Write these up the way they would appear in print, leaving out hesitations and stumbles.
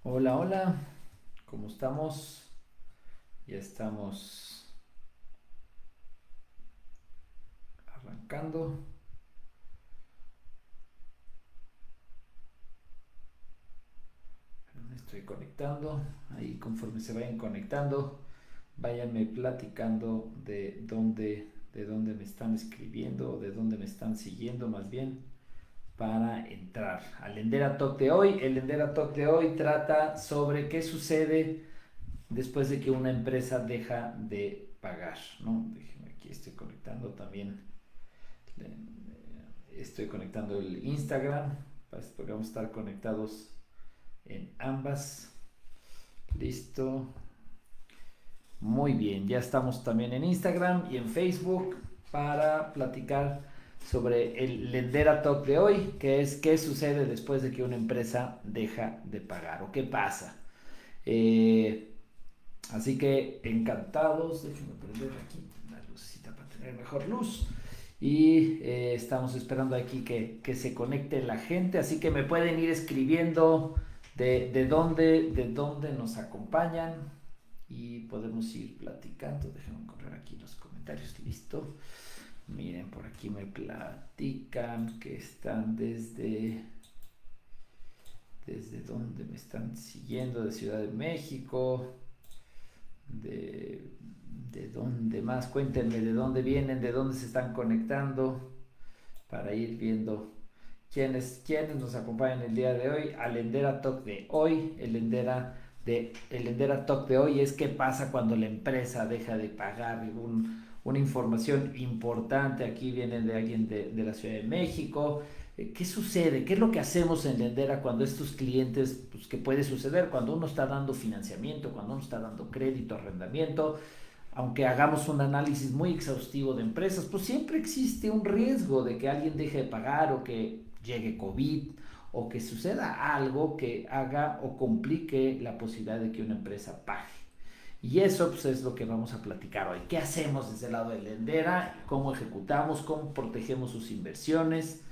Hola, hola, ¿cómo estamos? Ya estamos arrancando. Me estoy conectando. Ahí conforme se vayan conectando, váyanme platicando de dónde me están escribiendo o de dónde me están siguiendo más bien para entrar al Lendera Talk de hoy. El Lendera Talk de hoy trata sobre qué sucede después de que una empresa deja de pagar, ¿no? Déjenme aquí, estoy conectando también. Estoy conectando el Instagram, porque vamos a estar conectados en ambas. Listo. Muy bien, ya estamos también en Instagram y en Facebook para platicar sobre el Lendera Talk de hoy, que es qué sucede después de que una empresa deja de pagar o qué pasa. Eh, Así que encantados, déjenme prender aquí una lucecita para tener mejor luz. Y estamos esperando aquí que se conecte la gente, así que me pueden ir escribiendo de dónde nos acompañan y podemos ir platicando. Déjenme correr aquí los comentarios, listo. Miren, por aquí me platican que están desde dónde me están siguiendo, de Ciudad de México, de, de dónde más, cuéntenme de dónde vienen, de dónde se están conectando, para ir viendo quiénes nos acompañan el día de hoy al Endera Talk de hoy. El Endera Talk de hoy es qué pasa cuando la empresa deja de pagar. Una información importante aquí viene de alguien de la Ciudad de México. ¿Qué sucede? ¿Qué es lo que hacemos en Lendera cuando estos clientes, pues qué puede suceder cuando uno está dando financiamiento, cuando uno está dando crédito, arrendamiento? Aunque hagamos un análisis muy exhaustivo de empresas, pues siempre existe un riesgo de que alguien deje de pagar o que llegue COVID o que suceda algo que haga o complique la posibilidad de que una empresa pague. Y eso pues, es lo que vamos a platicar hoy. ¿Qué hacemos desde el lado de Lendera? ¿Cómo ejecutamos? ¿Cómo protegemos sus inversiones?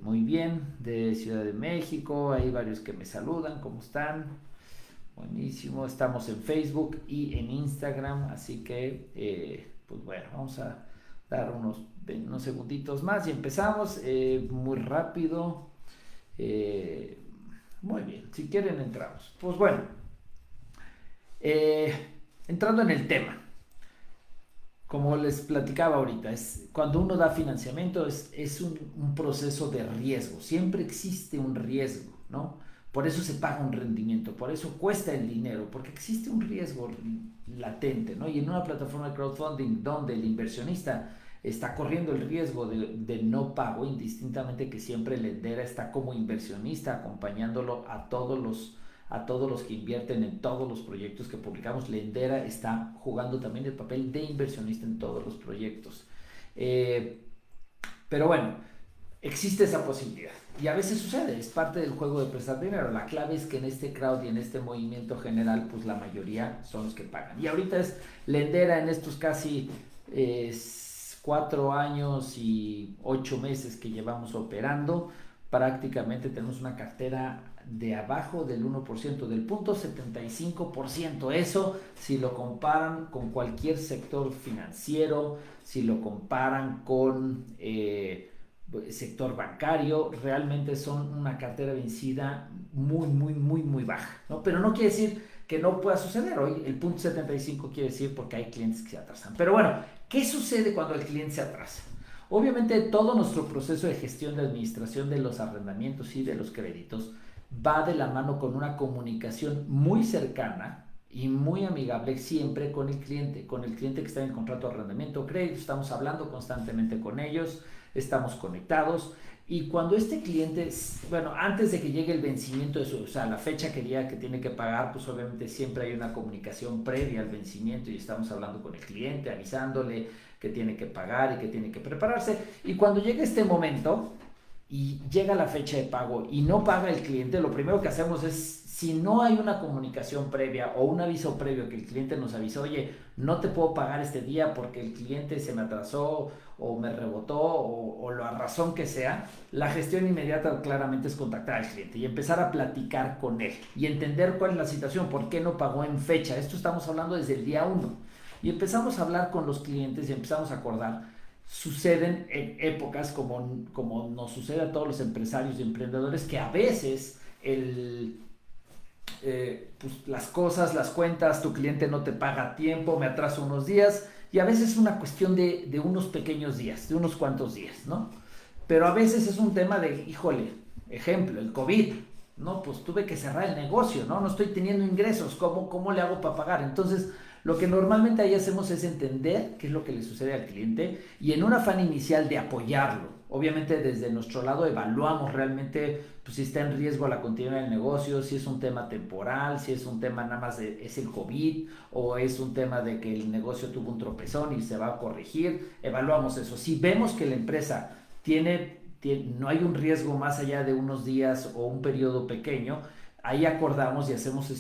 Muy bien, de Ciudad de México, hay varios que me saludan, ¿cómo están? Buenísimo, estamos en Facebook y en Instagram, así que, pues bueno, vamos a dar unos segunditos más y empezamos muy rápido. Eh, Muy bien, si quieren entramos. Pues bueno, eh, entrando en el tema, como les platicaba ahorita, cuando uno da financiamiento es un proceso de riesgo, siempre existe un riesgo, ¿no? Por eso se paga un rendimiento, por eso cuesta el dinero, porque existe un riesgo latente, ¿no? Y en una plataforma de crowdfunding donde el inversionista está corriendo el riesgo de no pago, indistintamente que siempre Lendera está como inversionista acompañándolo a todos los que invierten en todos los proyectos que publicamos. Lendera está jugando también el papel de inversionista en todos los proyectos. Eh, pero bueno, existe esa posibilidad. Y a veces sucede, es parte del juego de prestar dinero. La clave es que en este crowd y en este movimiento general, pues la mayoría son los que pagan. Y ahorita es Lendera en estos casi 4 años y 8 meses que llevamos operando. Prácticamente tenemos una cartera de abajo del 1%, del 0.75%. Eso si lo comparan con cualquier sector financiero, si lo comparan con sector bancario, realmente son una cartera vencida muy, muy, muy, muy baja, ¿no? Pero no quiere decir que no pueda suceder. Hoy el 0.75 quiere decir porque hay clientes que se atrasan. Pero bueno, ¿qué sucede cuando el cliente se atrasa? Obviamente todo nuestro proceso de gestión de administración de los arrendamientos y de los créditos va de la mano con una comunicación muy cercana y muy amigable siempre con el cliente que está en contrato de arrendamiento o crédito. Estamos hablando constantemente con ellos, estamos conectados. Y cuando este cliente, bueno, antes de que llegue el vencimiento de o sea, la fecha que día que tiene que pagar, pues obviamente siempre hay una comunicación previa al vencimiento y estamos hablando con el cliente, avisándole que tiene que pagar y que tiene que prepararse. Y cuando llega este momento, y llega la fecha de pago y no paga el cliente, lo primero que hacemos es, si no hay una comunicación previa o un aviso previo que el cliente nos avisó, oye, no te puedo pagar este día porque el cliente se me atrasó o me rebotó o la razón que sea, la gestión inmediata claramente es contactar al cliente y empezar a platicar con él y entender cuál es la situación, por qué no pagó en fecha. Esto estamos hablando desde el día 1 y empezamos a hablar con los clientes y empezamos a acordar. Suceden en épocas como nos sucede a todos los empresarios y emprendedores, que a veces pues las cosas, las cuentas, tu cliente no te paga a tiempo, me atraso unos días, y a veces es una cuestión de unos pequeños días, de unos cuantos días, ¿no? Pero a veces es un tema de, híjole, ejemplo, el COVID, ¿no? Pues tuve que cerrar el negocio, ¿no? No estoy teniendo ingresos, ¿cómo le hago para pagar? Entonces, lo que normalmente ahí hacemos es entender qué es lo que le sucede al cliente y en un afán inicial de apoyarlo. Obviamente desde nuestro lado evaluamos realmente pues, si está en riesgo la continuidad del negocio, si es un tema temporal, si es un tema nada más es el COVID o es un tema de que el negocio tuvo un tropezón y se va a corregir. Evaluamos eso. Si vemos que la empresa no hay un riesgo más allá de unos días o un periodo pequeño, ahí acordamos y hacemos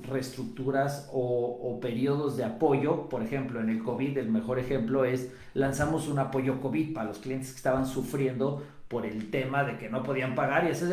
reestructuras o periodos de apoyo. Por ejemplo, en el COVID, el mejor ejemplo es, lanzamos un apoyo COVID para los clientes que estaban sufriendo por el tema de que no podían pagar, y ese es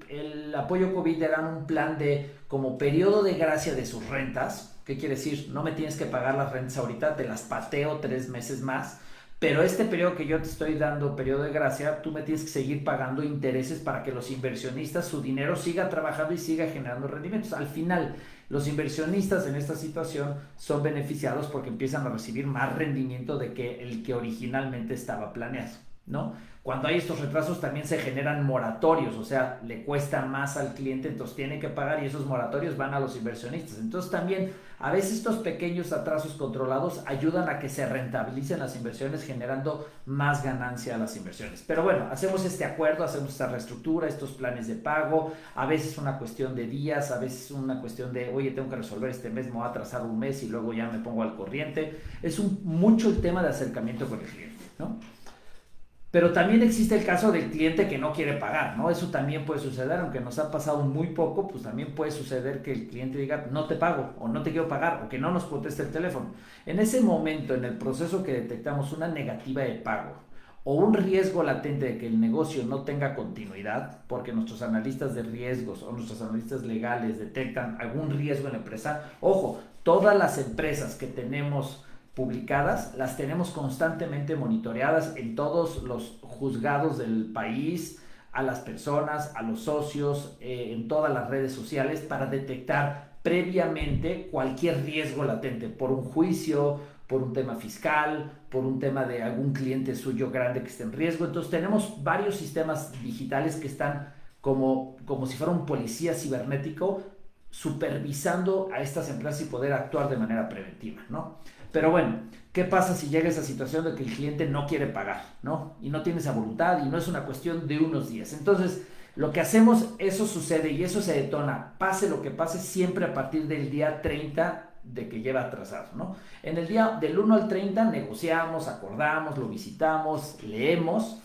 el apoyo COVID. Era un plan de como periodo de gracia de sus rentas. ¿Qué quiere decir? No me tienes que pagar las rentas ahorita, te las pateo 3 meses más, pero este periodo que yo te estoy dando, periodo de gracia, tú me tienes que seguir pagando intereses para que los inversionistas, su dinero siga trabajando y siga generando rendimientos. Al final, los inversionistas en esta situación son beneficiados porque empiezan a recibir más rendimiento de que el que originalmente estaba planeado, ¿no? Cuando hay estos retrasos también se generan moratorios, o sea, le cuesta más al cliente, entonces tiene que pagar, y esos moratorios van a los inversionistas. Entonces también a veces estos pequeños atrasos controlados ayudan a que se rentabilicen las inversiones, generando más ganancia a las inversiones. Pero bueno, hacemos este acuerdo, hacemos esta reestructura, estos planes de pago. A veces una cuestión de días, a veces una cuestión de, oye, tengo que resolver este mes, me voy a atrasar un mes y luego ya me pongo al corriente. Es mucho el tema de acercamiento con el cliente, ¿no? Pero también existe el caso del cliente que no quiere pagar, ¿no? Eso también puede suceder, aunque nos ha pasado muy poco, pues también puede suceder que el cliente diga, no te pago, o no te quiero pagar, o que no nos conteste el teléfono. En ese momento, en el proceso que detectamos una negativa de pago, o un riesgo latente de que el negocio no tenga continuidad, porque nuestros analistas de riesgos o nuestros analistas legales detectan algún riesgo en la empresa. Ojo, todas las empresas que tenemos publicadas, las tenemos constantemente monitoreadas en todos los juzgados del país, a las personas, a los socios, en todas las redes sociales, para detectar previamente cualquier riesgo latente por un juicio, por un tema fiscal, por un tema de algún cliente suyo grande que esté en riesgo. Entonces tenemos varios sistemas digitales que están como si fuera un policía cibernético supervisando a estas empresas y poder actuar de manera preventiva, ¿no? Pero bueno, ¿qué pasa si llega esa situación de que el cliente no quiere pagar, ¿no? Y no tiene esa voluntad y no es una cuestión de unos días. Entonces, lo que hacemos, eso sucede y eso se detona, pase lo que pase, siempre a partir del día 30 de que lleva atrasado, ¿no? En el día del 1 al 30 negociamos, acordamos, lo visitamos, leemos,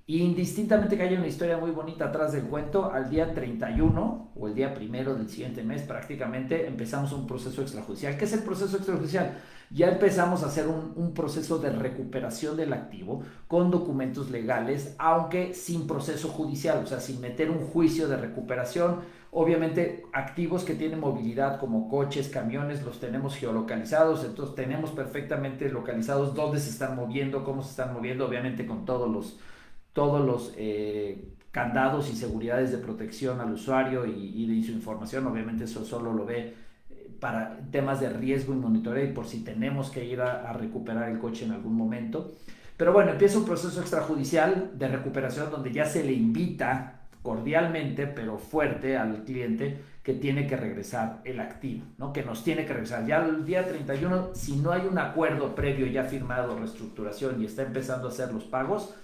indistintamente que haya una historia muy bonita atrás del cuento, al día 31 o el día 1 del siguiente mes prácticamente empezamos un proceso extrajudicial. ¿Qué es el proceso extrajudicial? Ya empezamos a hacer un proceso de recuperación del activo con documentos legales, aunque sin proceso judicial, o sea, sin meter un juicio de recuperación. Obviamente activos que tienen movilidad como coches, camiones, los tenemos geolocalizados, entonces tenemos perfectamente localizados dónde se están moviendo, cómo se están moviendo, obviamente con todos los candados y seguridades de protección al usuario y de su información. Obviamente eso solo lo ve para temas de riesgo y monitoreo y por si tenemos que ir a recuperar el coche en algún momento. Pero bueno, empieza un proceso extrajudicial de recuperación donde ya se le invita cordialmente pero fuerte al cliente que tiene que regresar el activo, ¿no? Que nos tiene que regresar. Ya el día 31, si no hay un acuerdo previo ya firmado, reestructuración, y está empezando a hacer los pagos,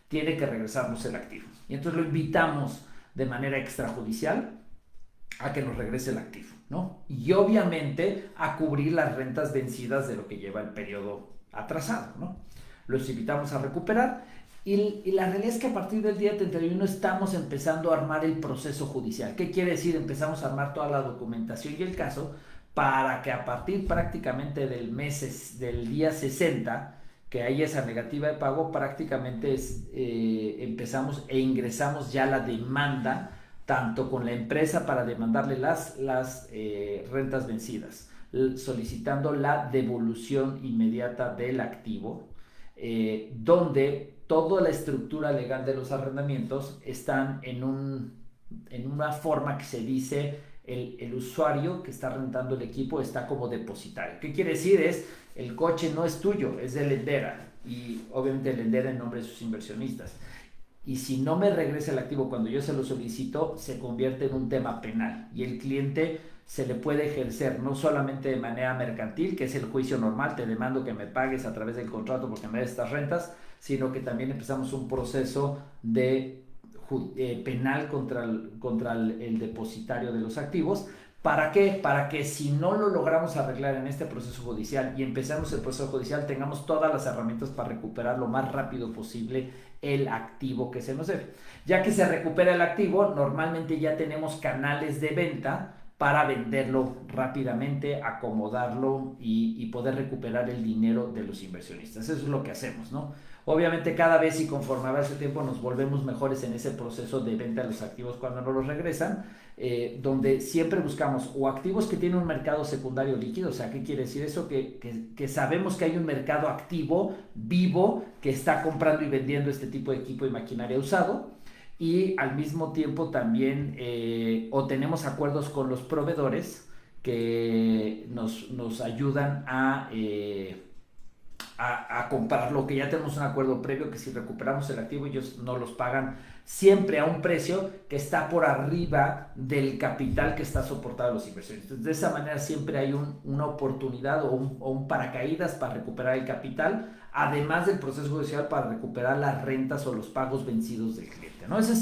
tiene que regresarnos el activo. Y entonces lo invitamos de manera extrajudicial a que nos regrese el activo, ¿no? Y obviamente a cubrir las rentas vencidas de lo que lleva el periodo atrasado, ¿no? Los invitamos a recuperar Y la realidad es que a partir del día 31 estamos empezando a armar el proceso judicial. ¿Qué quiere decir? Empezamos a armar toda la documentación y el caso para que a partir prácticamente del día 60, que hay esa negativa de pago, prácticamente empezamos e ingresamos ya la demanda tanto con la empresa para demandarle las rentas vencidas, solicitando la devolución inmediata del activo, donde toda la estructura legal de los arrendamientos están en una forma que se dice el usuario que está rentando el equipo está como depositario. ¿Qué quiere decir? El coche no es tuyo, es de Lendera, y obviamente Lendera en nombre de sus inversionistas. Y si no me regresa el activo cuando yo se lo solicito, se convierte en un tema penal y el cliente se le puede ejercer no solamente de manera mercantil, que es el juicio normal, te demando que me pagues a través del contrato porque me des estas rentas, sino que también empezamos un proceso penal contra el depositario de los activos. ¿Para qué? Para que si no lo logramos arreglar en este proceso judicial y empezamos el proceso judicial, tengamos todas las herramientas para recuperar lo más rápido posible el activo que se nos debe. Ya que se recupera el activo, normalmente ya tenemos canales de venta para venderlo rápidamente, acomodarlo y poder recuperar el dinero de los inversionistas. Eso es lo que hacemos, ¿no? Obviamente cada vez y conforme va ese tiempo nos volvemos mejores en ese proceso de venta de los activos cuando nos los regresan, donde siempre buscamos o activos que tienen un mercado secundario líquido. O sea, ¿qué quiere decir eso? Que sabemos que hay un mercado activo, vivo, que está comprando y vendiendo este tipo de equipo y maquinaria usado, y al mismo tiempo también o tenemos acuerdos con los proveedores que nos ayudan a comprarlo, que ya tenemos un acuerdo previo que si recuperamos el activo ellos nos los pagan siempre a un precio que está por arriba del capital que está soportado a los inversionistas. De esa manera siempre hay una oportunidad o un paracaídas para recuperar el capital, además del proceso judicial para recuperar las rentas o los pagos vencidos del cliente, ¿no? Eso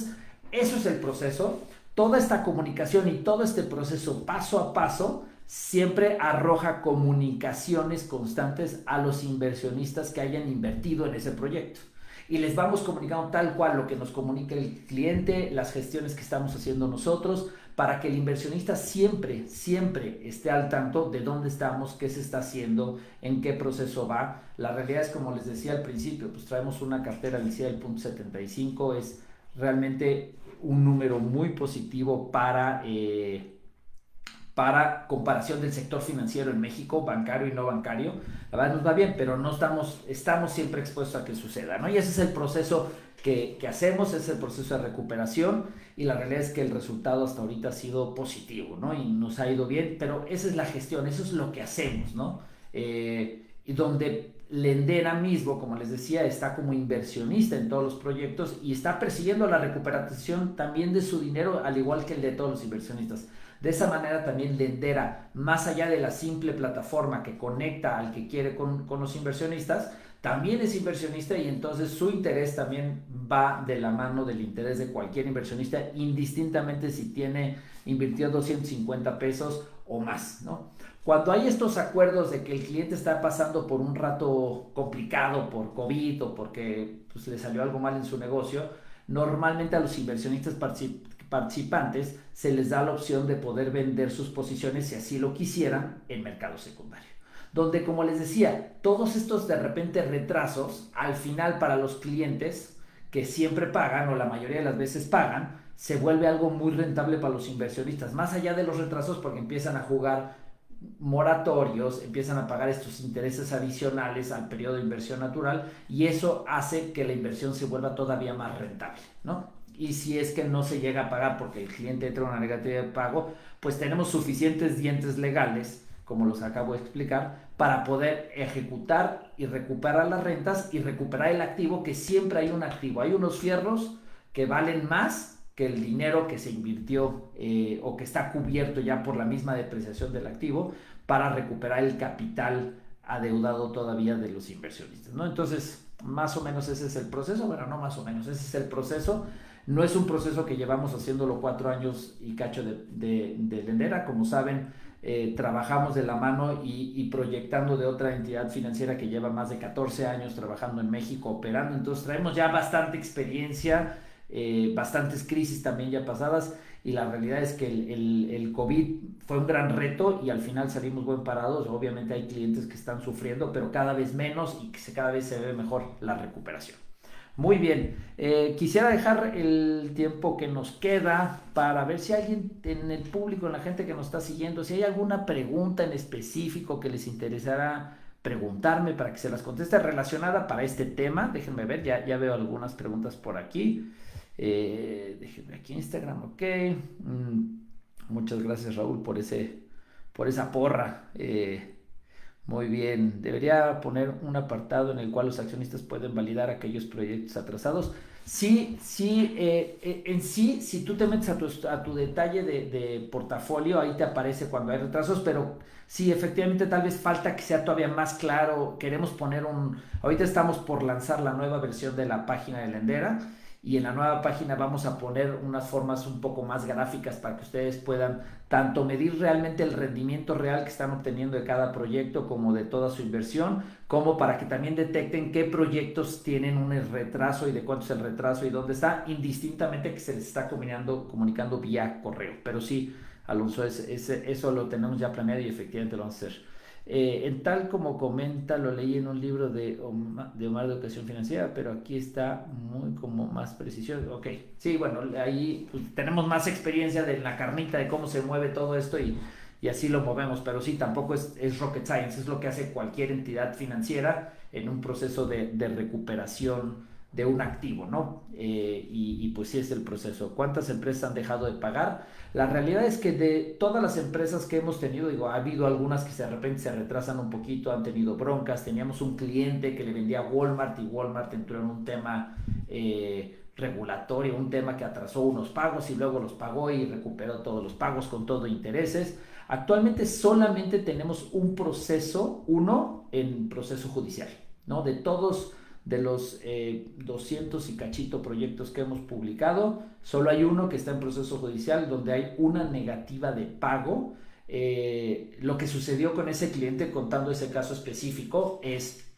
es el proceso. Toda esta comunicación y todo este proceso paso a paso siempre arroja comunicaciones constantes a los inversionistas que hayan invertido en ese proyecto. Y les vamos comunicando tal cual lo que nos comunica el cliente, las gestiones que estamos haciendo nosotros, para que el inversionista siempre, siempre esté al tanto de dónde estamos, qué se está haciendo, en qué proceso va. La realidad es, como les decía al principio, pues traemos una cartera vencida del 0.75, es realmente un número muy positivo para comparación del sector financiero en México, bancario y no bancario. La verdad nos va bien, pero no estamos siempre expuestos a que suceda, ¿no? Y ese es el proceso que hacemos, ese es el proceso de recuperación, y la realidad es que el resultado hasta ahorita ha sido positivo, ¿no? Y nos ha ido bien, pero esa es la gestión, eso es lo que hacemos, ¿no? Y donde Lendera mismo, como les decía, está como inversionista en todos los proyectos y está persiguiendo la recuperación también de su dinero, al igual que el de todos los inversionistas. De esa manera también Lendera, más allá de la simple plataforma que conecta al que quiere con los inversionistas, también es inversionista, y entonces su interés también va de la mano del interés de cualquier inversionista, indistintamente si invirtió 250 pesos o más, ¿no? Cuando hay estos acuerdos de que el cliente está pasando por un rato complicado por COVID o porque pues, le salió algo mal en su negocio, normalmente a los inversionistas participantes se les da la opción de poder vender sus posiciones, si así lo quisieran, en mercado secundario, donde, como les decía, todos estos de repente retrasos al final para los clientes que siempre pagan, o la mayoría de las veces pagan, se vuelve algo muy rentable para los inversionistas, más allá de los retrasos, porque empiezan a jugar moratorios, empiezan a pagar estos intereses adicionales al periodo de inversión natural, y eso hace que la inversión se vuelva todavía más rentable, ¿no? Y si es que no se llega a pagar porque el cliente entra en una negativa de pago, pues tenemos suficientes dientes legales, como los acabo de explicar, para poder ejecutar y recuperar las rentas y recuperar el activo, que siempre hay un activo, hay unos fierros que valen más que el dinero que se invirtió o que está cubierto ya por la misma depreciación del activo, para recuperar el capital adeudado todavía de los inversionistas, ¿no? Entonces, más o menos ese es el proceso. Bueno, no más o menos, ese es el proceso. No es un proceso que llevamos haciéndolo 4 años y cacho de Lendera. Como saben, trabajamos de la mano y proyectando de otra entidad financiera que lleva más de 14 años trabajando en México, operando. Entonces traemos ya bastante experiencia, bastantes crisis también ya pasadas, y la realidad es que el COVID fue un gran reto y al final salimos buen parados. Obviamente hay clientes que están sufriendo, pero cada vez menos y que cada vez se ve mejor la recuperación. Muy bien, quisiera dejar el tiempo que nos queda para ver si alguien en el público, en la gente que nos está siguiendo, si hay alguna pregunta en específico que les interesara preguntarme para que se las conteste relacionada para este tema. Déjenme ver, ya veo algunas preguntas por aquí. Déjenme aquí Instagram, ok. Muchas gracias, Raúl, por esa porra. Muy bien, debería poner un apartado en el cual los accionistas pueden validar aquellos proyectos atrasados. Sí, sí, en sí, si tú te metes a tu detalle de portafolio, ahí te aparece cuando hay retrasos, pero sí, efectivamente, tal vez falta que sea todavía más claro. Queremos poner ahorita estamos por lanzar la nueva versión de la página de Lendera, y en la nueva página vamos a poner unas formas un poco más gráficas para que ustedes puedan tanto medir realmente el rendimiento real que están obteniendo de cada proyecto como de toda su inversión, como para que también detecten qué proyectos tienen un retraso y de cuánto es el retraso y dónde está, indistintamente que se les está comunicando vía correo. Pero sí, Alonso, eso lo tenemos ya planeado y efectivamente lo vamos a hacer. En tal como comenta, lo leí en un libro de Omar de Educación Financiera, pero aquí está muy como más precisión. Ok, sí, bueno, ahí pues, tenemos más experiencia de la carnita, de cómo se mueve todo esto, y así lo movemos, pero sí, tampoco es rocket science, es lo que hace cualquier entidad financiera en un proceso de recuperación de un activo, ¿no? Y pues sí es el proceso. ¿Cuántas empresas han dejado de pagar? La realidad es que de todas las empresas que hemos tenido, digo, ha habido algunas que de repente se retrasan un poquito, han tenido broncas. Teníamos un cliente que le vendía a Walmart y Walmart entró en un tema regulatorio, un tema que atrasó unos pagos y luego los pagó y recuperó todos los pagos con todo intereses. Actualmente solamente tenemos uno en proceso judicial, ¿no? De todos de los 200 y cachito proyectos que hemos publicado, solo hay uno que está en proceso judicial donde hay una negativa de pago. Lo que sucedió con ese cliente, contando ese caso específico, es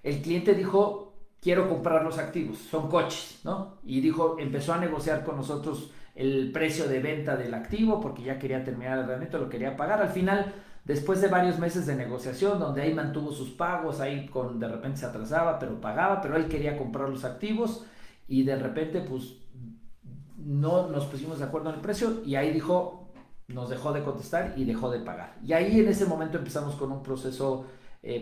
el cliente dijo: quiero comprar los activos, son coches, ¿no? Y empezó a negociar con nosotros el precio de venta del activo porque ya quería terminar el rendimiento, lo quería pagar. Al final, después de varios meses de negociación, donde ahí mantuvo sus pagos, de repente se atrasaba, pero pagaba, pero él quería comprar los activos, y de repente, pues, no nos pusimos de acuerdo en el precio, y ahí nos dejó de contestar y dejó de pagar. Y ahí en ese momento empezamos con un proceso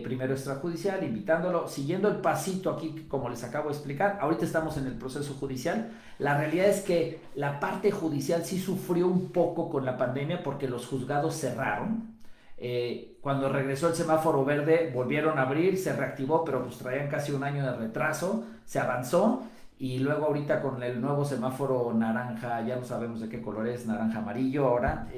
primero extrajudicial, invitándolo, siguiendo el pasito aquí, como les acabo de explicar. Ahorita estamos en el proceso judicial. La realidad es que la parte judicial sí sufrió un poco con la pandemia porque los juzgados cerraron. Cuando regresó el semáforo verde, volvieron a abrir, se reactivó, pero pues traían casi un año de retraso, se avanzó, y luego ahorita con el nuevo semáforo naranja, ya no sabemos de qué color es, naranja amarillo ahora,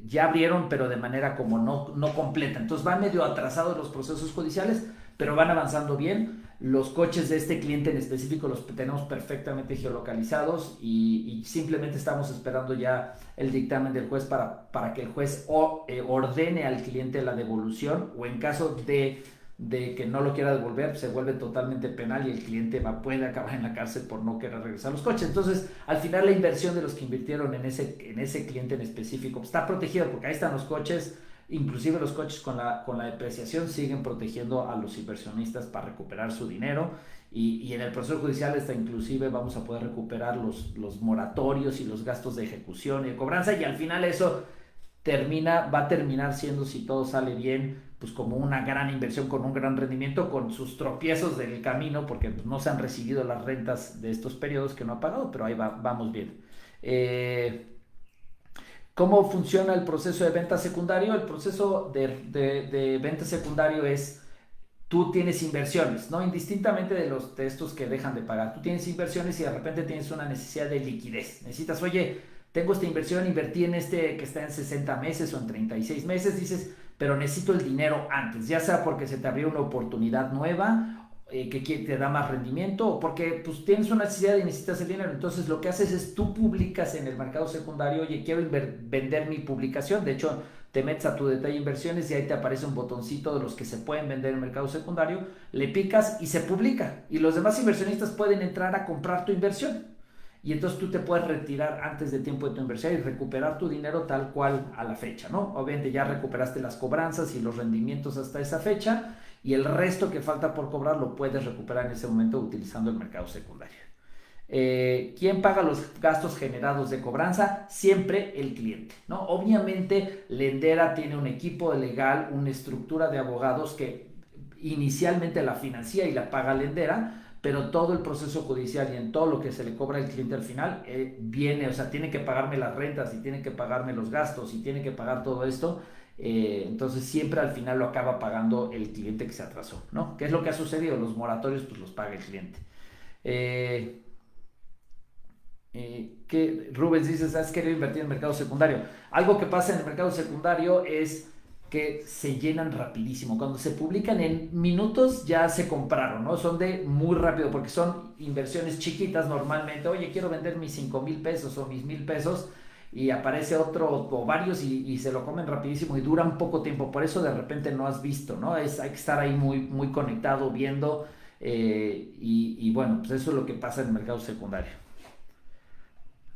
ya abrieron, pero de manera como no completa. Entonces van medio atrasados los procesos judiciales, pero van avanzando bien. Los coches de este cliente en específico los tenemos perfectamente geolocalizados, y simplemente estamos esperando ya el dictamen del juez para que el juez ordene al cliente la devolución, o en caso de que no lo quiera devolver, se vuelve totalmente penal y el cliente puede acabar en la cárcel por no querer regresar los coches. Entonces, al final, la inversión de los que invirtieron en ese cliente en específico está protegida, porque ahí están los coches. Inclusive los coches con la depreciación siguen protegiendo a los inversionistas para recuperar su dinero, y en el proceso judicial hasta inclusive vamos a poder recuperar los moratorios y los gastos de ejecución y de cobranza, y al final eso va a terminar siendo, si todo sale bien, pues como una gran inversión con un gran rendimiento, con sus tropiezos del camino, porque pues, no se han recibido las rentas de estos periodos que no ha pagado, pero ahí vamos bien. ¿Cómo funciona el proceso de venta secundario? El proceso de venta secundario es: tú tienes inversiones, ¿no? Indistintamente de estos que dejan de pagar. Tú tienes inversiones y de repente tienes una necesidad de liquidez. Necesitas, oye, tengo esta inversión, invertí en este que está en 60 meses o en 36 meses, dices, pero necesito el dinero antes, ya sea porque se te abrió una oportunidad nueva, que te da más rendimiento, o porque pues tienes una necesidad y necesitas el dinero. Entonces lo que haces es tú publicas en el mercado secundario, oye, quiero vender mi publicación. De hecho, te metes a tu detalle inversiones y ahí te aparece un botoncito de los que se pueden vender en el mercado secundario, le picas y se publica. Y los demás inversionistas pueden entrar a comprar tu inversión. Y entonces tú te puedes retirar antes de tiempo de tu inversión y recuperar tu dinero tal cual a la fecha, ¿no? Obviamente ya recuperaste las cobranzas y los rendimientos hasta esa fecha, y el resto que falta por cobrar lo puedes recuperar en ese momento utilizando el mercado secundario. ¿Quién paga los gastos generados de cobranza? Siempre el cliente, ¿no? Obviamente Lendera tiene un equipo legal, una estructura de abogados que inicialmente la financia y la paga Lendera, pero todo el proceso judicial y en todo lo que se le cobra al cliente al final viene, o sea, tiene que pagarme las rentas y tiene que pagarme los gastos y tiene que pagar todo esto. Entonces siempre al final lo acaba pagando el cliente que se atrasó, ¿no? ¿Qué es lo que ha sucedido? Los moratorios pues los paga el cliente. Eh, que Rubens dice, ¿has querido invertir en el mercado secundario? Algo que pasa en el mercado secundario es que se llenan rapidísimo. Cuando se publican en minutos ya se compraron, ¿no? Son de muy rápido porque son inversiones chiquitas normalmente. Oye, quiero vender mis 5,000 pesos o mis 1,000 pesos, y aparece otro o varios y se lo comen rapidísimo y duran poco tiempo. Por eso de repente no has visto, ¿no? Hay que estar ahí muy, muy conectado, viendo, y bueno, pues eso es lo que pasa en el mercado secundario.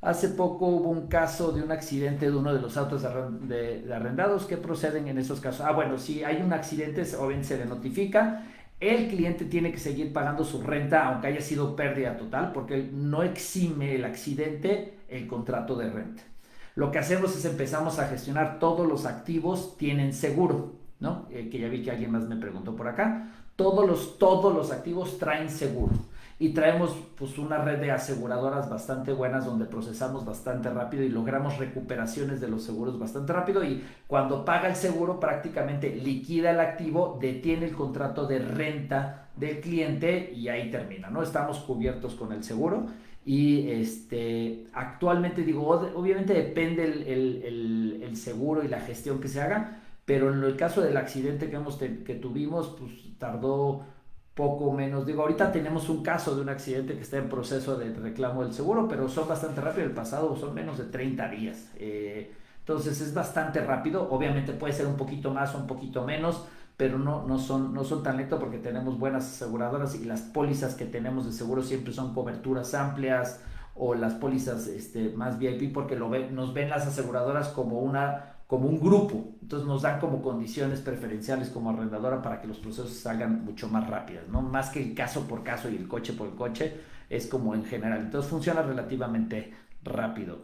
Hace poco hubo un caso de un accidente de uno de los autos de arrendados. ¿Qué proceden en esos casos? Ah, bueno, si hay un accidente, obviamente se le notifica. El cliente tiene que seguir pagando su renta, aunque haya sido pérdida total, porque no exime el accidente el contrato de renta. Lo que hacemos es empezamos a gestionar todos los activos tienen seguro, ¿no? Que ya vi que alguien más me preguntó por acá. Todos los activos traen seguro, y traemos pues una red de aseguradoras bastante buenas donde procesamos bastante rápido y logramos recuperaciones de los seguros bastante rápido, y cuando paga el seguro prácticamente liquida el activo, detiene el contrato de renta del cliente y ahí termina, ¿no? Estamos cubiertos con el seguro. Y actualmente digo, obviamente depende el seguro y la gestión que se haga, pero en el caso del accidente que tuvimos, pues tardó poco menos. Digo, ahorita tenemos un caso de un accidente que está en proceso de reclamo del seguro, pero son bastante rápido. El pasado son menos de 30 días. Entonces es bastante rápido. Obviamente puede ser un poquito más o un poquito menos, pero no son tan lentos porque tenemos buenas aseguradoras, y las pólizas que tenemos de seguro siempre son coberturas amplias, o las pólizas más VIP, porque nos ven las aseguradoras como un grupo. Entonces nos dan como condiciones preferenciales como arrendadora para que los procesos salgan mucho más rápidos, ¿no? Más que el caso por caso y el coche por el coche, es como en general. Entonces funciona relativamente rápido.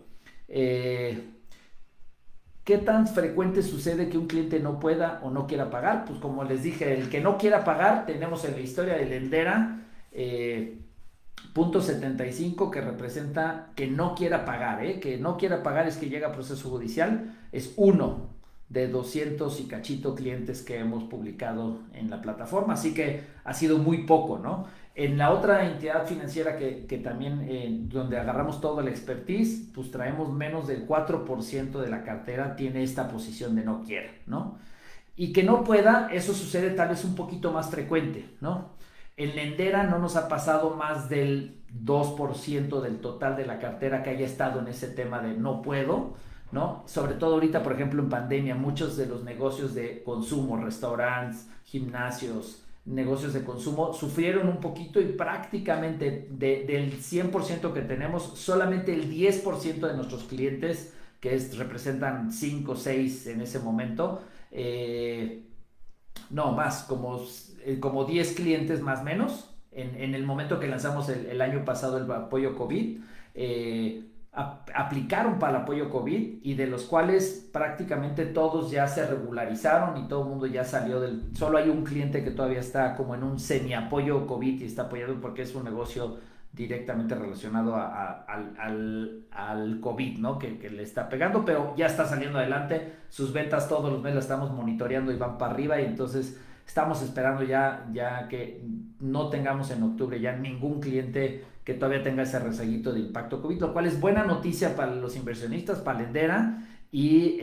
¿Qué tan frecuente sucede que un cliente no pueda o no quiera pagar? Pues como les dije, el que no quiera pagar, tenemos en la historia de Lendera, punto 75, que representa que no quiera pagar, que no quiera pagar es que llega a proceso judicial. Es uno de 200 y cachito clientes que hemos publicado en la plataforma, así que ha sido muy poco, ¿no? En la otra entidad financiera que también, donde agarramos todo el expertise, pues traemos menos del 4% de la cartera tiene esta posición de no quiera, ¿no? Y que no pueda, eso sucede tal vez un poquito más frecuente, ¿no? En Lendera no nos ha pasado más del 2% del total de la cartera que haya estado en ese tema de no puedo, ¿no? Sobre todo ahorita, por ejemplo, en pandemia, muchos de los negocios de consumo, restaurantes, gimnasios, negocios de consumo, sufrieron un poquito, y prácticamente del 100% que tenemos, solamente el 10% de nuestros clientes, representan 5 o 6 en ese momento, no, más, como 10 clientes más o menos, en el momento que lanzamos el año pasado el apoyo COVID, aplicaron para el apoyo COVID, y de los cuales prácticamente todos ya se regularizaron y todo el mundo ya salió Solo hay un cliente que todavía está como en un semi-apoyo COVID y está apoyado porque es un negocio directamente relacionado al COVID, ¿no? Que le está pegando, pero ya está saliendo adelante. Sus ventas todos los meses las estamos monitoreando y van para arriba, y entonces estamos esperando ya que no tengamos en octubre ya ningún cliente que todavía tenga ese rezaguito de impacto COVID, lo cual es buena noticia para los inversionistas, para Lendera, y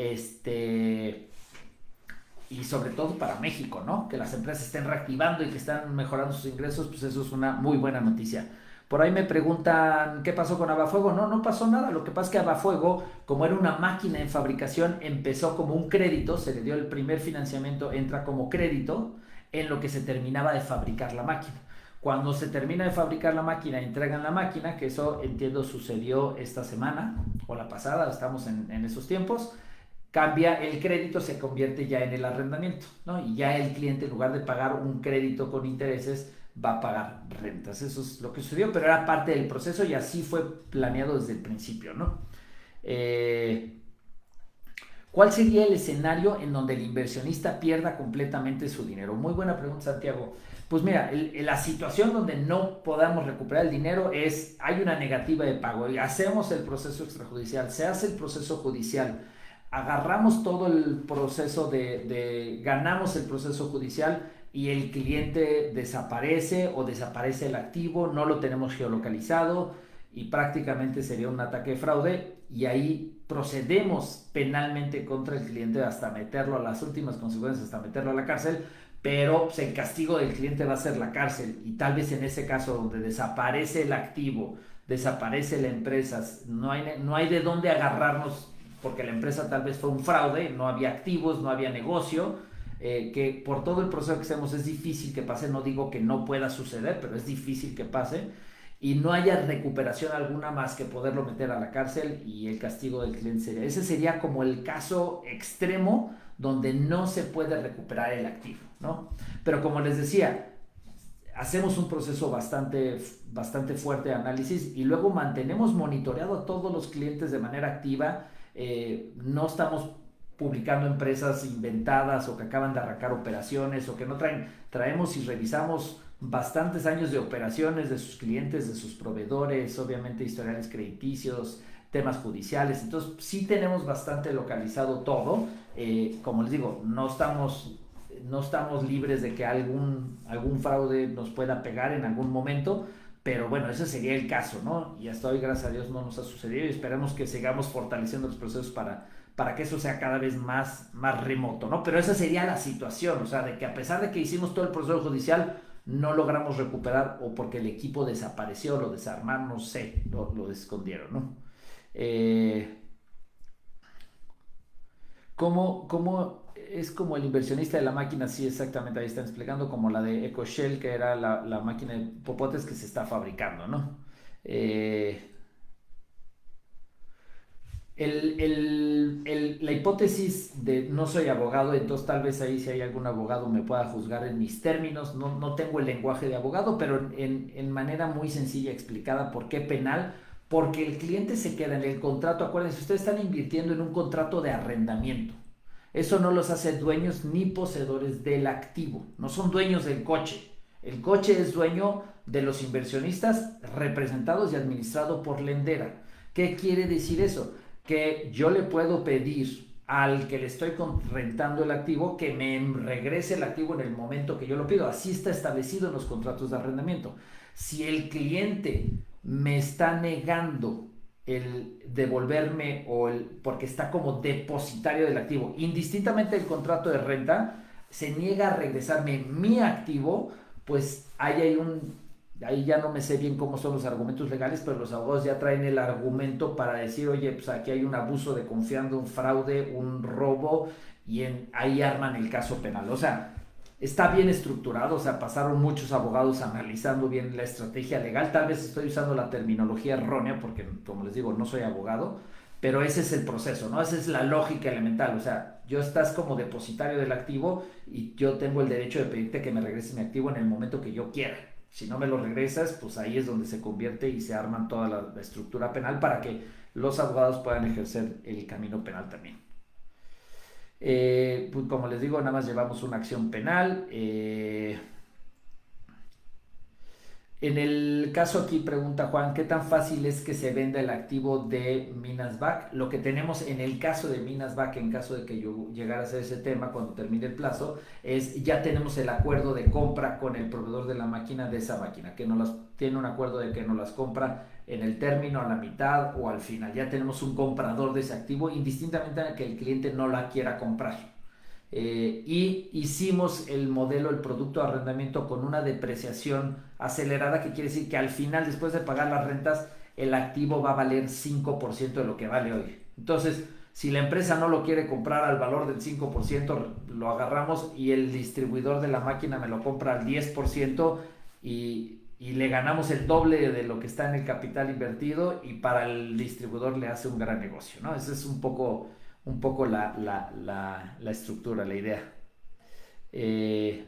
y sobre todo para México, ¿no? Que las empresas estén reactivando y que están mejorando sus ingresos, pues eso es una muy buena noticia. Por ahí me preguntan qué pasó con Abafuego. No, no pasó nada. Lo que pasa es que Abafuego, como era una máquina en fabricación, empezó como un crédito, se le dio el primer financiamiento, entra como crédito en lo que se terminaba de fabricar la máquina. Cuando se termina de fabricar la máquina, entregan la máquina, que eso entiendo sucedió esta semana o la pasada, estamos en esos tiempos, cambia el crédito, se convierte ya en el arrendamiento, ¿no? Y ya el cliente, en lugar de pagar un crédito con intereses, va a pagar rentas. Eso es lo que sucedió, pero era parte del proceso y así fue planeado desde el principio, ¿no? Eh, ¿Cuál sería el escenario en donde el inversionista pierda completamente su dinero? Muy buena pregunta, Santiago. Pues mira, la situación donde no podamos recuperar el dinero es, hay una negativa de pago, y hacemos el proceso extrajudicial, se hace el proceso judicial, agarramos todo el proceso ganamos el proceso judicial y el cliente desaparece o desaparece el activo, no lo tenemos geolocalizado y prácticamente sería un ataque de fraude y ahí procedemos penalmente contra el cliente hasta meterlo a las últimas consecuencias, hasta meterlo a la cárcel, pero pues, el castigo del cliente va a ser la cárcel y tal vez en ese caso donde desaparece el activo, desaparece la empresa, no hay de dónde agarrarnos porque la empresa tal vez fue un fraude, no había activos, no había negocio, que por todo el proceso que hacemos es difícil que pase, no digo que no pueda suceder, pero es difícil que pase, y no haya recuperación alguna más que poderlo meter a la cárcel y el castigo del cliente sería. Ese sería como el caso extremo donde no se puede recuperar el activo, ¿no? Pero como les decía, hacemos un proceso bastante fuerte de análisis y luego mantenemos monitoreado a todos los clientes de manera activa. No estamos publicando empresas inventadas o que acaban de arrancar operaciones o que no traemos y revisamos bastantes años de operaciones de sus clientes, de sus proveedores, obviamente historiales crediticios, temas judiciales. Entonces sí tenemos bastante localizado todo. Como les digo, no estamos libres de que algún fraude nos pueda pegar en algún momento, pero bueno, ese sería el caso, ¿no? Y hasta hoy, gracias a Dios, no nos ha sucedido y esperemos que sigamos fortaleciendo los procesos para que eso sea cada vez más remoto, ¿no? Pero esa sería la situación, o sea, de que a pesar de que hicimos todo el proceso judicial, no logramos recuperar o porque el equipo desapareció, lo desarmaron, no sé, lo escondieron, ¿no? ¿Cómo es como el inversionista de la máquina? Sí, exactamente, ahí están explicando, como la de EcoShell, que era la máquina de popotes que se está fabricando, ¿no? Eh, la hipótesis de no soy abogado, entonces tal vez ahí si hay algún abogado me pueda juzgar en mis términos, no tengo el lenguaje de abogado, pero en manera muy sencilla explicada. ¿Por qué penal? Porque el cliente se queda en el contrato. Acuérdense, ustedes están invirtiendo en un contrato de arrendamiento. Eso no los hace dueños ni poseedores del activo, no son dueños del coche. El coche es dueño de los inversionistas representados y administrado por Lendera. ¿Qué quiere decir eso? Que yo le puedo pedir al que le estoy rentando el activo que me regrese el activo en el momento que yo lo pido. Así está establecido en los contratos de arrendamiento. Si el cliente me está negando el devolverme porque está como depositario del activo, indistintamente del contrato de renta, se niega a regresarme mi activo, pues ahí ya no me sé bien cómo son los argumentos legales, pero los abogados ya traen el argumento para decir, oye, pues aquí hay un abuso de confianza, un fraude, un robo, y ahí arman el caso penal. O sea, está bien estructurado, o sea, pasaron muchos abogados analizando bien la estrategia legal. Tal vez estoy usando la terminología errónea porque, como les digo, no soy abogado, pero ese es el proceso, ¿no? Esa es la lógica elemental. O sea, yo estás como depositario del activo y yo tengo el derecho de pedirte que me regrese mi activo en el momento que yo quiera. Si no me lo regresas, pues ahí es donde se convierte y se arman toda la estructura penal para que los abogados puedan ejercer el camino penal también. Pues como les digo, nada más llevamos una acción penal. En el caso aquí pregunta Juan, ¿qué tan fácil es que se venda el activo de Minasback? Lo que tenemos en el caso de Minasback, en caso de que yo llegara a hacer ese tema cuando termine el plazo, es ya tenemos el acuerdo de compra con el proveedor de la máquina, de esa máquina, que tiene un acuerdo de que nos las compra en el término, a la mitad o al final. Ya tenemos un comprador de ese activo, indistintamente a que el cliente no la quiera comprar. Y hicimos el modelo, el producto de arrendamiento con una depreciación acelerada, que quiere decir que al final, después de pagar las rentas, el activo va a valer 5% de lo que vale hoy. Entonces, si la empresa no lo quiere comprar al valor del 5%, lo agarramos y el distribuidor de la máquina me lo compra al 10% y le ganamos el doble de lo que está en el capital invertido, y para el distribuidor le hace un gran negocio, ¿no? Esa es un poco la estructura, la idea. Eh,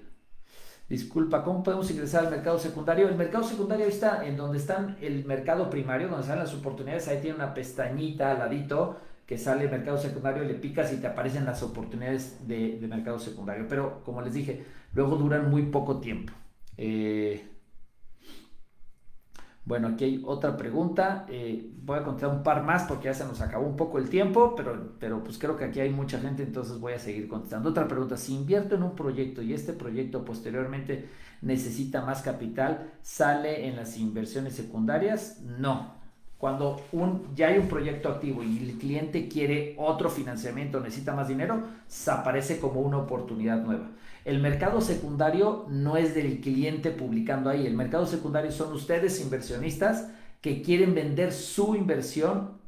Disculpa, ¿cómo podemos ingresar al mercado secundario? El mercado secundario está en donde están el mercado primario, donde salen las oportunidades. Ahí tiene una pestañita al ladito que sale mercado secundario, le picas y te aparecen las oportunidades de mercado secundario. Pero como les dije, luego duran muy poco tiempo. Bueno, aquí hay otra pregunta. Voy a contar un par más porque ya se nos acabó un poco el tiempo, pero pues creo que aquí hay mucha gente, entonces voy a seguir contestando. Otra pregunta: si invierto en un proyecto y este proyecto posteriormente necesita más capital, ¿sale en las inversiones secundarias? No. Cuando ya hay un proyecto activo y el cliente quiere otro financiamiento, necesita más dinero, se aparece como una oportunidad nueva. El mercado secundario no es del cliente publicando ahí. El mercado secundario son ustedes, inversionistas, que quieren vender su inversión,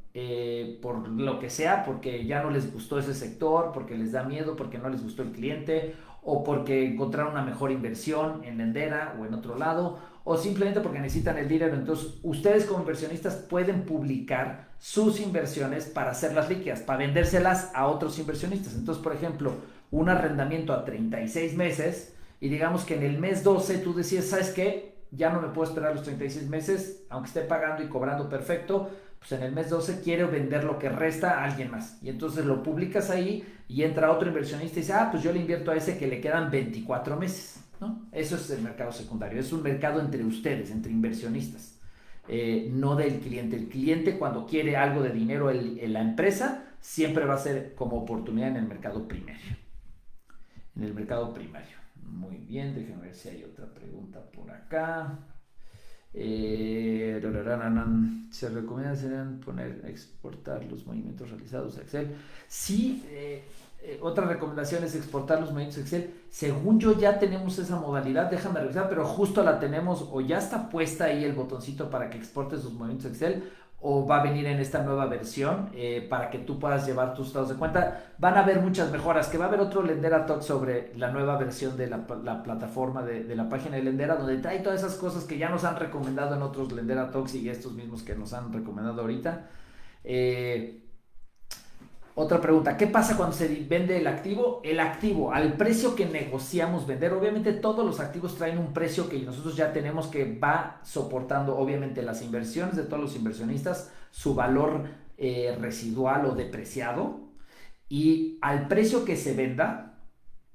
por lo que sea, porque ya no les gustó ese sector, porque les da miedo, porque no les gustó el cliente, o porque encontraron una mejor inversión en Lendera o en otro lado, o simplemente porque necesitan el dinero. Entonces, ustedes como inversionistas pueden publicar sus inversiones para hacerlas líquidas, para vendérselas a otros inversionistas. Entonces, por ejemplo, un arrendamiento a 36 meses, y digamos que en el mes 12 tú decías, ¿sabes qué? Ya no me puedo esperar los 36 meses, aunque esté pagando y cobrando perfecto, pues en el mes 12 quiero vender lo que resta a alguien más. Y entonces lo publicas ahí y entra otro inversionista y dice, pues yo le invierto a ese que le quedan 24 meses, ¿no? Eso es el mercado secundario, es un mercado entre ustedes, entre inversionistas, no del cliente. El cliente, cuando quiere algo de dinero en la empresa, siempre va a ser como oportunidad en el mercado primario. En el mercado primario. Muy bien, déjenme ver si hay otra pregunta por acá. Se recomienda exportar los movimientos realizados a Excel. Sí, otra recomendación es exportar los movimientos a Excel. Según yo ya tenemos esa modalidad, déjame revisar, pero justo la tenemos, o ya está puesta ahí el botoncito para que exportes sus movimientos a Excel, o va a venir en esta nueva versión, para que tú puedas llevar tus estados de cuenta. Van a haber muchas mejoras, que va a haber otro Lendera Talk sobre la nueva versión de la plataforma de la página de Lendera, donde trae todas esas cosas que ya nos han recomendado en otros Lendera Talks y estos mismos que nos han recomendado ahorita. Otra pregunta: ¿qué pasa cuando se vende el activo? El activo, al precio que negociamos vender, obviamente todos los activos traen un precio que nosotros ya tenemos, que va soportando obviamente las inversiones de todos los inversionistas, su valor residual o depreciado, y al precio que se venda,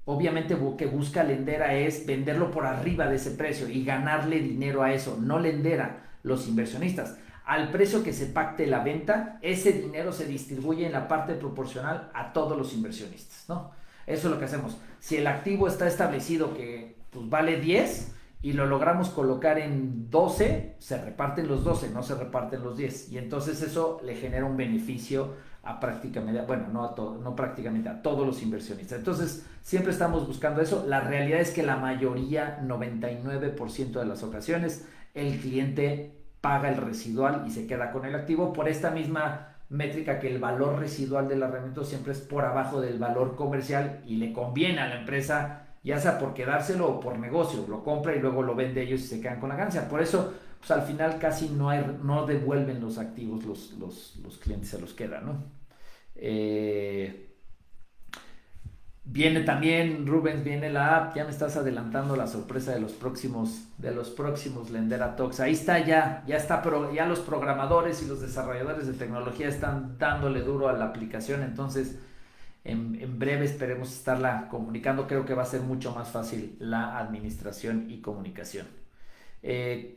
obviamente que busca Lendera es venderlo por arriba de ese precio y ganarle dinero a eso, no Lendera, los inversionistas. Al precio que se pacte la venta, ese dinero se distribuye en la parte proporcional a todos los inversionistas, ¿no? Eso es lo que hacemos. Si el activo está establecido que pues, vale 10 y lo logramos colocar en 12, se reparten los 12, no se reparten los 10. Y entonces eso le genera un beneficio a prácticamente, bueno, no prácticamente, a todos los inversionistas. Entonces, siempre estamos buscando eso. La realidad es que la mayoría, 99% de las ocasiones, el cliente paga el residual y se queda con el activo, por esta misma métrica, que el valor residual del arrendamiento siempre es por abajo del valor comercial, y le conviene a la empresa, ya sea por quedárselo o por negocio, lo compra y luego lo vende ellos y se quedan con la ganancia. Por eso, pues al final casi no devuelven los activos los clientes, se los quedan, ¿no? Viene también, Rubens, viene la app. Ya me estás adelantando la sorpresa de los próximos Lendera Talks. Ahí está ya está, pero ya los programadores y los desarrolladores de tecnología están dándole duro a la aplicación. Entonces, en breve esperemos estarla comunicando. Creo que va a ser mucho más fácil la administración y comunicación.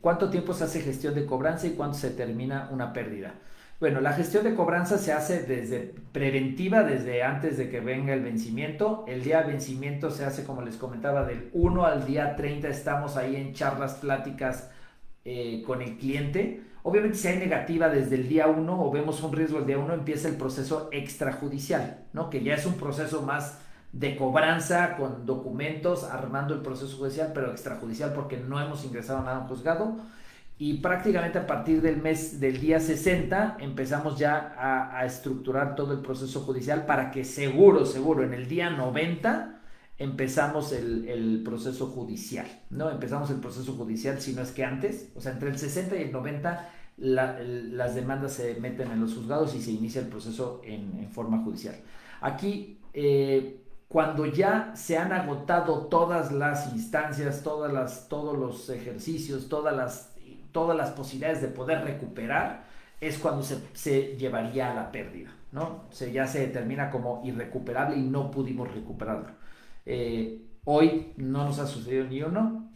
¿Cuánto tiempo se hace gestión de cobranza y cuándo se termina una pérdida? Bueno, la gestión de cobranza se hace desde preventiva, desde antes de que venga el vencimiento. El día de vencimiento se hace, como les comentaba, del 1 al día 30. Estamos ahí en charlas, pláticas con el cliente. Obviamente, si hay negativa desde el día 1 o vemos un riesgo el día 1, empieza el proceso extrajudicial, ¿no? Que ya es un proceso más de cobranza con documentos, armando el proceso judicial, pero extrajudicial porque no hemos ingresado nada a un juzgado. Y prácticamente a partir del día 60 empezamos ya a estructurar todo el proceso judicial para que seguro, en el día 90 empezamos el proceso judicial, ¿no? Empezamos el proceso judicial, si no es que antes, o sea, entre el 60 y el 90 las demandas se meten en los juzgados y se inicia el proceso en forma judicial. Aquí, cuando ya se han agotado todas las instancias, todos los ejercicios, todas las posibilidades de poder recuperar, es cuando se llevaría a la pérdida, ¿no? Ya se determina como irrecuperable y no pudimos recuperarlo. Hoy no nos ha sucedido ni uno,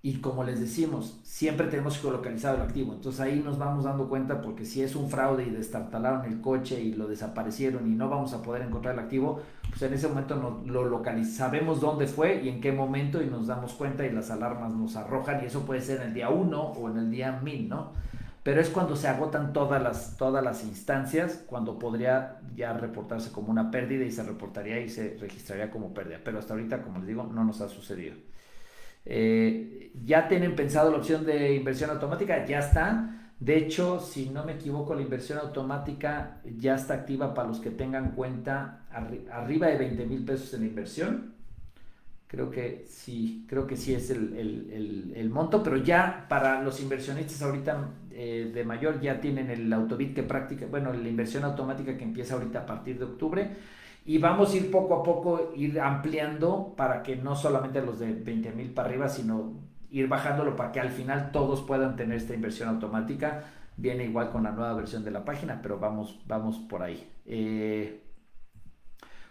y como les decimos, siempre tenemos geolocalizado el activo, entonces ahí nos vamos dando cuenta, porque si es un fraude y destartalaron el coche y lo desaparecieron y no vamos a poder encontrar el activo, pues en ese momento lo localizamos, sabemos dónde fue y en qué momento, y nos damos cuenta y las alarmas nos arrojan, y eso puede ser en el día 1 o en el día 1000, ¿no? Pero es cuando se agotan todas las instancias, cuando podría ya reportarse como una pérdida y se reportaría y se registraría como pérdida, pero hasta ahorita, como les digo, no nos ha sucedido. Ya tienen pensado la opción de inversión automática, ya está. De hecho, si no me equivoco, la inversión automática ya está activa para los que tengan cuenta arriba de 20,000 pesos en la inversión. Creo que sí es el monto, pero ya para los inversionistas ahorita de mayor ya tienen el Autovit que practica, bueno, la inversión automática que empieza ahorita a partir de octubre. Y vamos a ir poco a poco, ir ampliando para que no solamente los de 20,000 para arriba, sino ir bajándolo para que al final todos puedan tener esta inversión automática. Viene igual con la nueva versión de la página, pero vamos por ahí.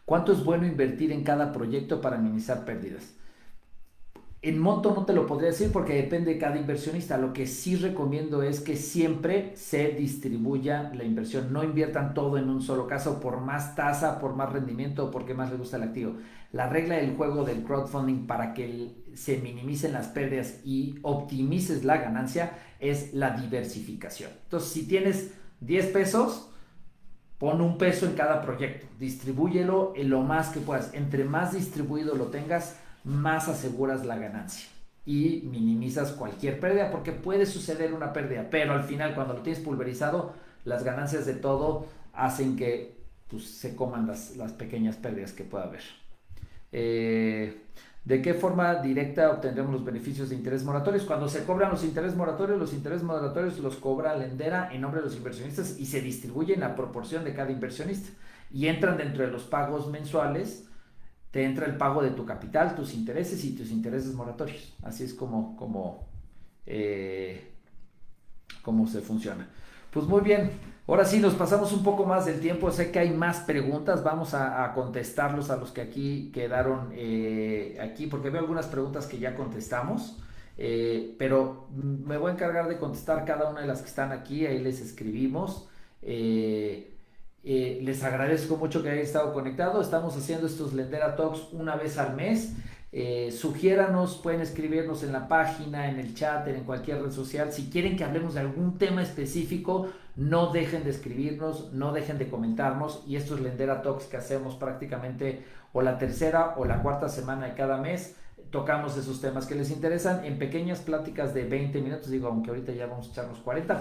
¿Cuánto es bueno invertir en cada proyecto para minimizar pérdidas? En monto no te lo podría decir porque depende de cada inversionista. Lo que sí recomiendo es que siempre se distribuya la inversión. No inviertan todo en un solo caso por más tasa, por más rendimiento o porque más les gusta el activo. La regla del juego del crowdfunding para que se minimicen las pérdidas y optimices la ganancia es la diversificación. Entonces, si tienes 10 pesos, pon un peso en cada proyecto. Distribúyelo en lo más que puedas. Entre más distribuido lo tengas, más aseguras la ganancia y minimizas cualquier pérdida, porque puede suceder una pérdida, pero al final, cuando lo tienes pulverizado, las ganancias de todo hacen que pues, se coman las pequeñas pérdidas que pueda haber. ¿De qué forma directa obtendremos los beneficios de interés moratorios? Cuando se cobran los intereses moratorios los cobra Lendera en nombre de los inversionistas y se distribuyen a proporción de cada inversionista y entran dentro de los pagos mensuales. Te entra el pago de tu capital, tus intereses y tus intereses moratorios. Así es como se funciona. Pues muy bien, ahora sí nos pasamos un poco más del tiempo. Sé que hay más preguntas, vamos a contestarlos a los que aquí quedaron aquí, porque veo algunas preguntas que ya contestamos, pero me voy a encargar de contestar cada una de las que están aquí. Ahí les escribimos. Les agradezco mucho que hayan estado conectados. Estamos haciendo estos Lendera Talks una vez al mes. Sugiéranos, pueden escribirnos en la página, en el chat, en cualquier red social. Si quieren que hablemos de algún tema específico, no dejen de escribirnos, no dejen de comentarnos. Y estos Lendera Talks que hacemos prácticamente o la tercera o la cuarta semana de cada mes, tocamos esos temas que les interesan en pequeñas pláticas de 20 minutos. Digo, aunque ahorita ya vamos a echarnos 40,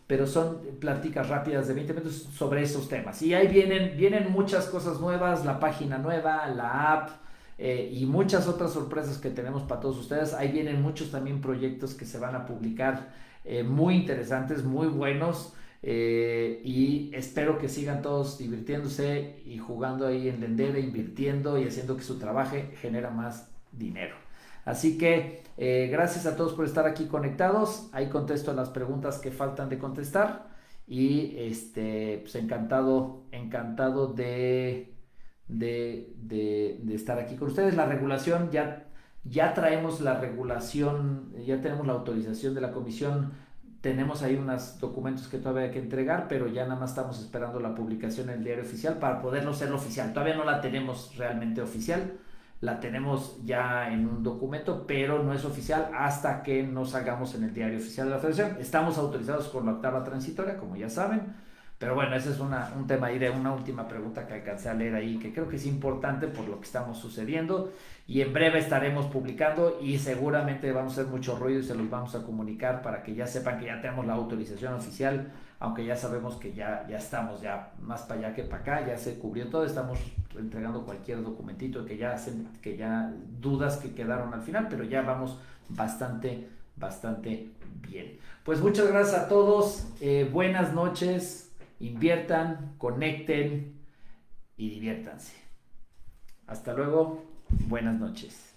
pero son pláticas rápidas de 20 minutos sobre esos temas. Y ahí vienen muchas cosas nuevas, la página nueva, la app, y muchas otras sorpresas que tenemos para todos ustedes. Ahí vienen muchos también proyectos que se van a publicar, muy interesantes, muy buenos, y espero que sigan todos divirtiéndose y jugando ahí en Lendera, invirtiendo y haciendo que su trabajo genera más dinero. Así que gracias a todos por estar aquí conectados. Ahí contesto las preguntas que faltan de contestar. Y pues encantado de estar aquí con ustedes. La regulación, ya traemos la regulación, ya tenemos la autorización de la comisión. Tenemos ahí unos documentos que todavía hay que entregar, pero ya nada más estamos esperando la publicación en el diario oficial para poderlo hacerlo oficial. Todavía no la tenemos realmente oficial. La tenemos ya en un documento, pero no es oficial hasta que nos hagamos en el diario oficial de la Federación. Estamos autorizados con la octava transitoria, como ya saben, Pero bueno, ese es un tema ahí de una última pregunta que alcancé a leer ahí, que creo que es importante por lo que estamos sucediendo. Y en breve estaremos publicando y seguramente vamos a hacer mucho ruido y se los vamos a comunicar para que ya sepan que ya tenemos la autorización oficial, aunque ya sabemos que ya estamos ya más para allá que para acá, ya se cubrió todo, estamos entregando cualquier documentito que ya dudas que quedaron al final, pero ya vamos bastante bien. Pues muchas gracias a todos, buenas noches, inviertan, conecten y diviértanse. Hasta luego, buenas noches.